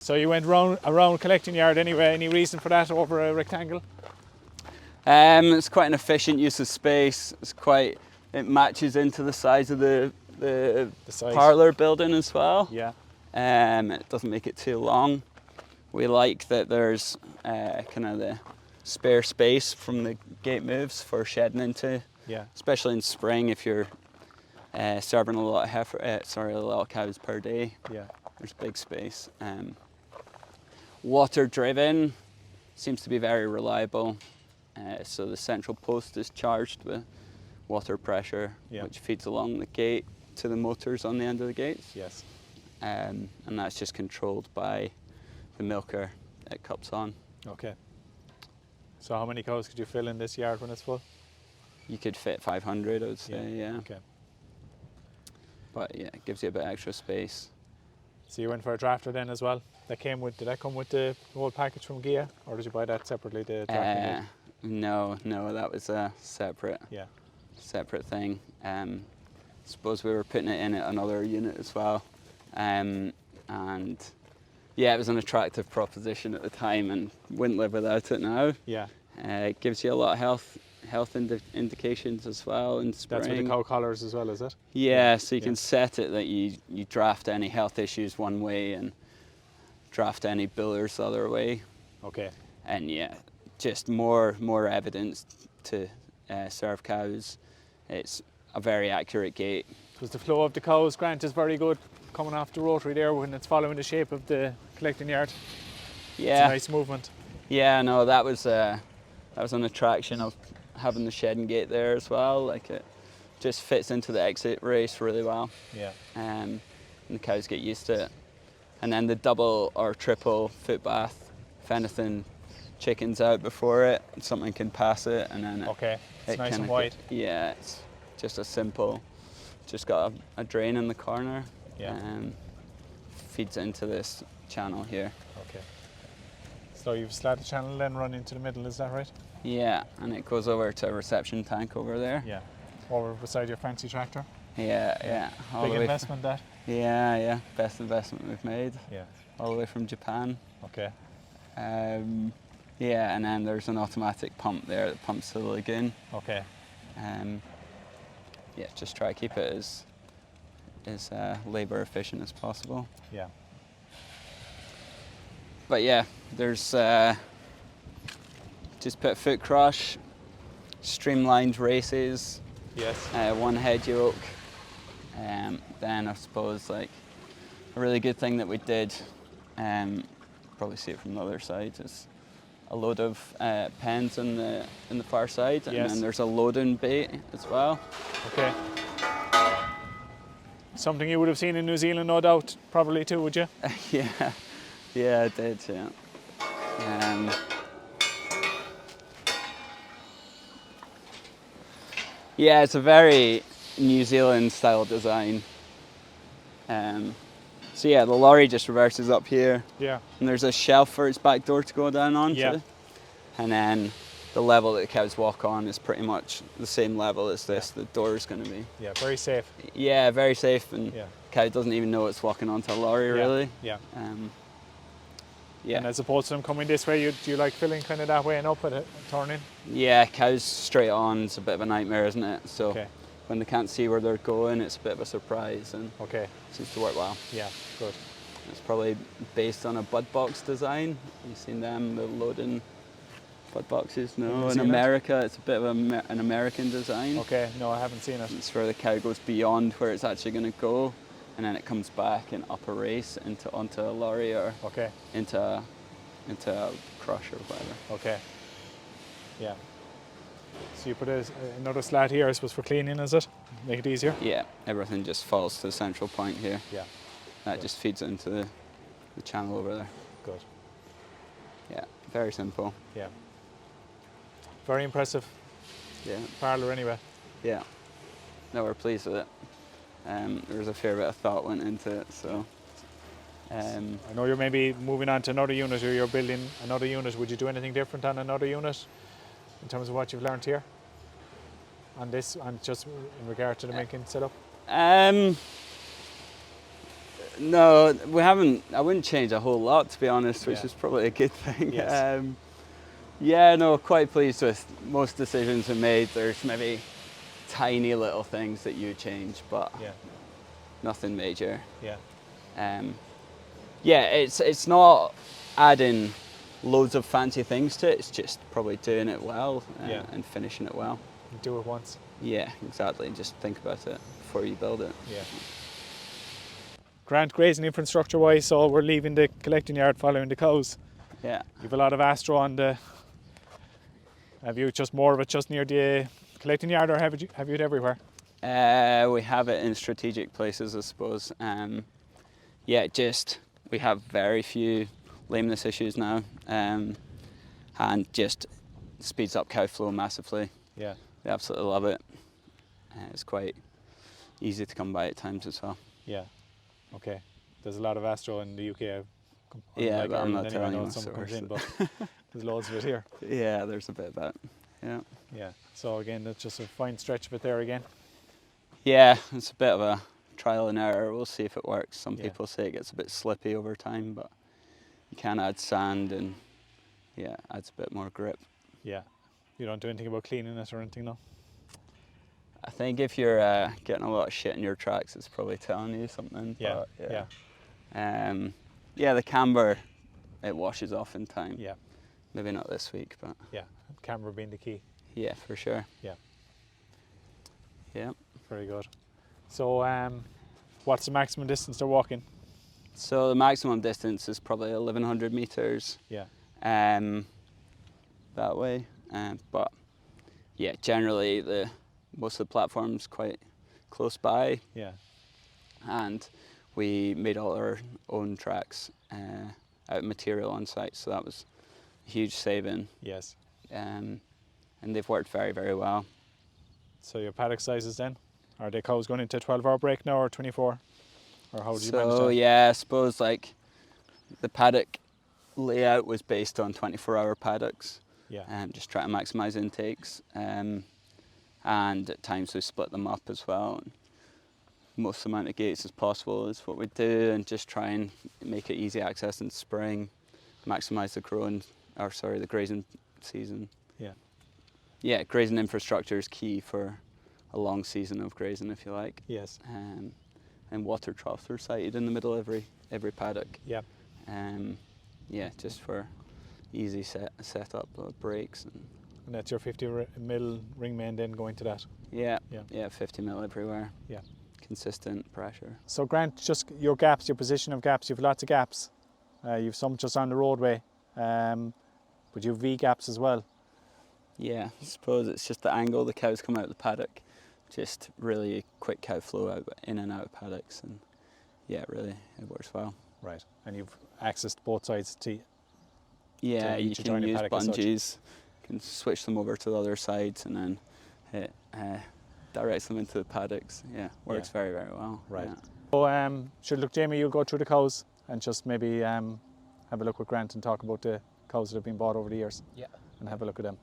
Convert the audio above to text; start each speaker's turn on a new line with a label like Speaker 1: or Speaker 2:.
Speaker 1: So you went around collecting yard anyway. Any reason for that over a rectangle?
Speaker 2: It's quite an efficient use of space. It matches into the size of the
Speaker 1: size.
Speaker 2: parlour building as well.
Speaker 1: Yeah.
Speaker 2: It doesn't make it too long. We like that there's kind of the spare space from the gate moves for shedding into.
Speaker 1: Yeah.
Speaker 2: Especially in spring, if you're serving a lot of cows per day.
Speaker 1: Yeah.
Speaker 2: There's big space. Water driven seems to be very reliable. So the central post is charged with water pressure, which feeds along the gate to the motors on the end of the gates.
Speaker 1: Yes.
Speaker 2: And that's just controlled by the milker it cups on.
Speaker 1: Okay. So how many cows could you fill in this yard when it's full?
Speaker 2: You could fit 500, I would say, yeah.
Speaker 1: Okay.
Speaker 2: But yeah, it gives you a bit extra space.
Speaker 1: So you went for a drafter then as well? Did that come with the whole package from Gia, or did you buy that separately, the drafting?
Speaker 2: No, that was a separate thing. Suppose we were putting it in another unit as well. And yeah, it was an attractive proposition at the time and wouldn't live without it now.
Speaker 1: Yeah.
Speaker 2: It gives you a lot of health indications as well in spring.
Speaker 1: That's with the cow collars as well, is it?
Speaker 2: Yeah, so you can set it that you draft any health issues one way and draft any billers the other way.
Speaker 1: Okay.
Speaker 2: And yeah, just more evidence to serve cows. It's a very accurate gate.
Speaker 1: Because the flow of the cows, Grant, is very good coming off the rotary there when it's following the shape of the collecting yard.
Speaker 2: Yeah.
Speaker 1: It's a nice movement.
Speaker 2: Yeah, no, that was an attraction of having the shedding gate there as well. Like it just fits into the exit race really well.
Speaker 1: Yeah.
Speaker 2: And the cows get used to it. And then the double or triple foot bath, if anything chickens out before it, something can pass it, and then
Speaker 1: it's nice and wide.
Speaker 2: Yeah, it's just a simple, just got a drain in the corner.
Speaker 1: Yeah.
Speaker 2: And feeds into this channel here.
Speaker 1: Okay. So you've slatted channel then run into the middle, is that right?
Speaker 2: Yeah, and it goes over to a reception tank over there.
Speaker 1: Yeah. Over beside your fancy tractor.
Speaker 2: Yeah.
Speaker 1: Big investment that.
Speaker 2: Yeah. Best investment we've made.
Speaker 1: Yeah.
Speaker 2: All the way from Japan.
Speaker 1: Okay.
Speaker 2: Yeah, and then there's an automatic pump there that pumps to the lagoon.
Speaker 1: Okay.
Speaker 2: Yeah, just try to keep it as labour efficient as possible.
Speaker 1: Yeah.
Speaker 2: But yeah, there's just put foot crush, streamlined races.
Speaker 1: Yes.
Speaker 2: One head yoke. Then I suppose like a really good thing that we did, probably see it from the other side, is a load of pens in the far side, and then there's a loading bay as well.
Speaker 1: Okay. Something you would have seen in New Zealand, no doubt, probably too, would you?
Speaker 2: Yeah, I did. Yeah. Yeah, it's a very New Zealand style design. So yeah, the lorry just reverses up here.
Speaker 1: Yeah.
Speaker 2: And there's a shelf for its back door to go down onto.
Speaker 1: Yeah.
Speaker 2: And then the level that the cows walk on is pretty much the same level as this. The door is going to be.
Speaker 1: Yeah, very safe.
Speaker 2: Yeah, very safe, and cow doesn't even know it's walking onto a lorry really.
Speaker 1: Yeah.
Speaker 2: Yeah.
Speaker 1: And as opposed to them coming this way, do you like filling kind of that way and up at it, turning?
Speaker 2: Yeah, cows straight on is a bit of a nightmare, isn't it? So when they can't see where they're going, it's a bit of a surprise, and seems to work well.
Speaker 1: Yeah, good.
Speaker 2: It's probably based on a bud box design. You've seen them, the loading bud boxes? No, in America it's a bit of an American design.
Speaker 1: Okay, no, I haven't seen it.
Speaker 2: It's where the cow goes beyond where it's actually going to go, and then it comes back and up a race onto a lorry or into a crush or whatever.
Speaker 1: Okay. Yeah. So you put another slat here, I suppose, for cleaning, is it? Make it easier?
Speaker 2: Yeah, everything just falls to the central point here.
Speaker 1: Yeah.
Speaker 2: That just feeds it into the channel over there.
Speaker 1: Good.
Speaker 2: Yeah, very simple.
Speaker 1: Yeah. Very impressive.
Speaker 2: Yeah.
Speaker 1: Parlour anyway.
Speaker 2: Yeah. No, we're pleased with it. There was a fair bit of thought went into it, so.
Speaker 1: I know you're maybe moving on to another unit, or you're building another unit. Would you do anything different on another unit in terms of what you've learned here on this, and just in regard to the milking setup?
Speaker 2: No, we haven't. I wouldn't change a whole lot, to be honest, which
Speaker 1: Yeah.
Speaker 2: is probably a good thing.
Speaker 1: Yes.
Speaker 2: Yeah, no, quite pleased with most decisions we made. There's maybe tiny little things that you change, but
Speaker 1: Yeah.
Speaker 2: nothing major.
Speaker 1: Yeah.
Speaker 2: Yeah, it's not adding loads of fancy things to it. It's just probably doing it well
Speaker 1: Yeah.
Speaker 2: and finishing it well.
Speaker 1: Do it once.
Speaker 2: Yeah, exactly. Just think about it before you build it.
Speaker 1: Yeah. Grant, grazing infrastructure wise, so we're leaving the collecting yard following the cows.
Speaker 2: Yeah.
Speaker 1: You've a lot of astro on the. Have you just more of it just near the collecting yard, or have you it everywhere?
Speaker 2: We have it in strategic places, I suppose. Yeah, just we have very few lameness issues now, and just speeds up cow flow massively.
Speaker 1: Yeah.
Speaker 2: We absolutely love it. It's quite easy to come by at times as well.
Speaker 1: Yeah. Okay. There's a lot of astro in the UK.
Speaker 2: Yeah,
Speaker 1: Like
Speaker 2: but I'm
Speaker 1: Ireland
Speaker 2: not
Speaker 1: anyway, I
Speaker 2: telling
Speaker 1: know
Speaker 2: you
Speaker 1: some
Speaker 2: my
Speaker 1: comes
Speaker 2: source.
Speaker 1: in, but there's loads of it here.
Speaker 2: Yeah, there's a bit of that. Yeah.
Speaker 1: Yeah. So again, that's just a fine stretch of it there again.
Speaker 2: Yeah, it's a bit of a trial and error. We'll see if it works. Some
Speaker 1: Yeah.
Speaker 2: people say it gets a bit slippy over time, but you can add sand and yeah, adds a bit more grip.
Speaker 1: Yeah. You don't do anything about cleaning it or anything, no?
Speaker 2: I think if you're getting a lot of shit in your tracks, it's probably telling you something.
Speaker 1: Yeah.
Speaker 2: But,
Speaker 1: Yeah.
Speaker 2: yeah, the camber, it washes off in time.
Speaker 1: Yeah.
Speaker 2: Maybe not this week, but
Speaker 1: Yeah. Camera being the key.
Speaker 2: yeah, for sure.
Speaker 1: Yeah.
Speaker 2: Yeah.
Speaker 1: Very good. So, what's the maximum distance they're walking?
Speaker 2: So the maximum distance is probably 1,100 meters.
Speaker 1: Yeah.
Speaker 2: That way. But yeah, generally most of the platform's quite close by,
Speaker 1: Yeah.
Speaker 2: and we made all our own tracks out of material on site, so that was a huge saving.
Speaker 1: Yes.
Speaker 2: And they've worked very, very well.
Speaker 1: So your paddock sizes then? Are the cows going into a 12-hour break now or 24? Or how do you manage
Speaker 2: So
Speaker 1: that?
Speaker 2: yeah, I suppose like the paddock layout was based on 24-hour paddocks.
Speaker 1: Yeah.
Speaker 2: Just try to maximise intakes, and at times we split them up as well. Most amount of gates as possible is what we do, and just try and make it easy access in spring, maximise the grazing season.
Speaker 1: Yeah.
Speaker 2: Yeah, grazing infrastructure is key for a long season of grazing, if you like.
Speaker 1: Yes.
Speaker 2: And water troughs are sited in the middle of every paddock.
Speaker 1: Yeah.
Speaker 2: Yeah, just for easy setup of breaks.
Speaker 1: And that's your 50 mil ring main then going to that?
Speaker 2: Yeah,
Speaker 1: Yeah.
Speaker 2: yeah, 50 mil everywhere.
Speaker 1: Yeah.
Speaker 2: Consistent pressure.
Speaker 1: So Grant, just your gaps, your position of gaps, you've lots of gaps. You've some just on the roadway, but you've V gaps as well.
Speaker 2: Yeah, I suppose it's just the angle the cows come out of the paddock. Just really quick cow flow out in and out of paddocks, and yeah, really it works well.
Speaker 1: Right. And you've accessed both sides to
Speaker 2: Yeah,
Speaker 1: to
Speaker 2: you
Speaker 1: each
Speaker 2: can
Speaker 1: adjoining
Speaker 2: use
Speaker 1: paddock as such.
Speaker 2: bungees, you can switch them over to the other sides, and then it directs them into the paddocks. Yeah, works
Speaker 1: Yeah.
Speaker 2: very, very well.
Speaker 1: Right.
Speaker 2: Yeah.
Speaker 1: So sure, look, Jamie, you'll go through the cows and just maybe have a look with Grant and talk about the cows that have been bought over the years.
Speaker 2: Yeah.
Speaker 1: And have a look at them.